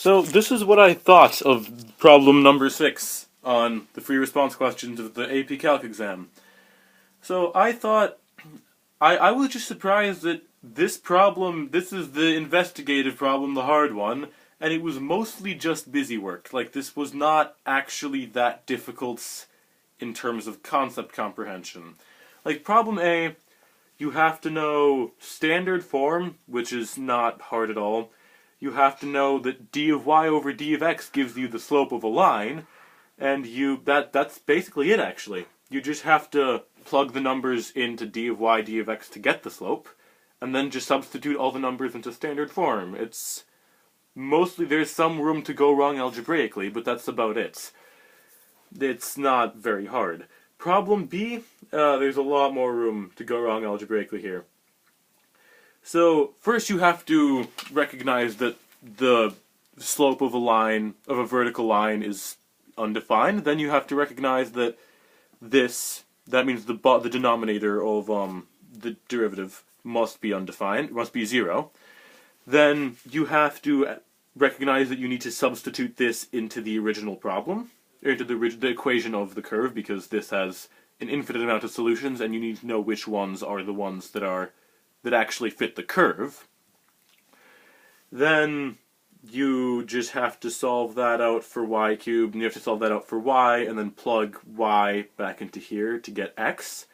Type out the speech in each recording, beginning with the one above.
So this is what I thought of problem number 6 on the free response questions of the AP Calc exam. So I thought, I was just surprised that this problem, this is the investigative problem, the hard one, and it was mostly just busy work. Like, this was not actually that difficult in terms of concept comprehension. Like, problem A, you have to know standard form, which is not hard at all. You have to know that d of y over d of x gives you the slope of a line, and that's basically it, actually. You just have to plug the numbers into d of y, d of x to get the slope, and then just substitute all the numbers into standard form. It's mostly, there's some room to go wrong algebraically, but that's about it. It's not very hard. Problem B, there's a lot more room to go wrong algebraically here. So, first you have to recognize that the slope of a line, of a vertical line, is undefined. Then you have to recognize that that means the denominator of the derivative must be undefined, must be 0. Then you have to recognize that you need to substitute this into the original problem, or into the equation of the curve, because this has an infinite amount of solutions, and you need to know which ones are the ones that actually fit the curve. Then you just have to solve that out for y cubed, and you have to solve that out for y, and then plug y back into here to get x.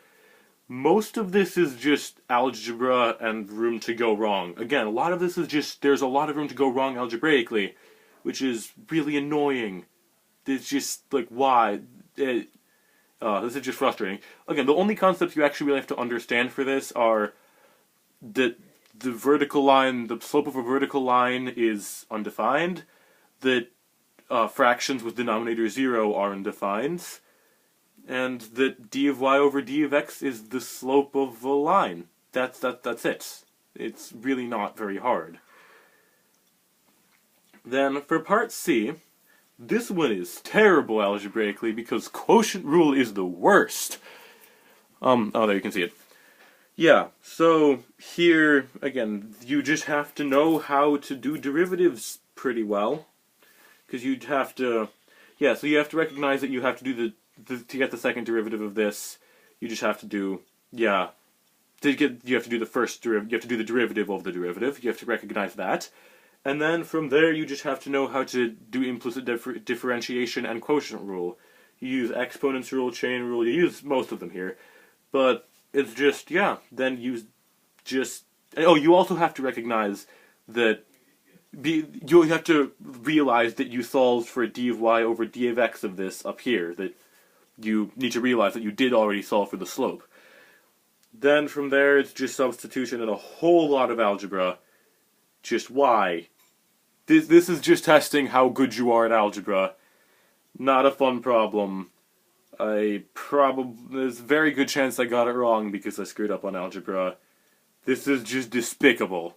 Most of this is just algebra and room to go wrong. Again, a lot of this is just, there's a lot of room to go wrong algebraically, which is really annoying. It's just, like, why? This is just frustrating. Again, the only concepts you actually really have to understand for this are that the vertical line, the slope of a vertical line is undefined, that fractions with denominator 0 are undefined, and that d of y over d of x is the slope of a line. That's it. It's really not very hard. Then for part C, this one is terrible algebraically because quotient rule is the worst. Oh, there you can see it. Yeah, so here, again, you just have to know how to do derivatives pretty well. Because you'd have to, yeah, so you have to recognize that you have to do to get the second derivative of this, you just have to do, yeah, you have to do the first derivative, you have to do the derivative of the derivative, you have to recognize that. And then from there, you just have to know how to do implicit differentiation and quotient rule. You use exponents rule, chain rule, you use most of them here. But it's just, yeah, then you just... Oh, you also have to recognize that... You have to realize that you solved for d of y over d of x of this up here. That you need to realize that you did already solve for the slope. Then from there, it's just substitution and a whole lot of algebra. Just why? This is just testing how good you are at algebra. Not a fun problem. There's a very good chance I got it wrong because I screwed up on algebra. This is just despicable.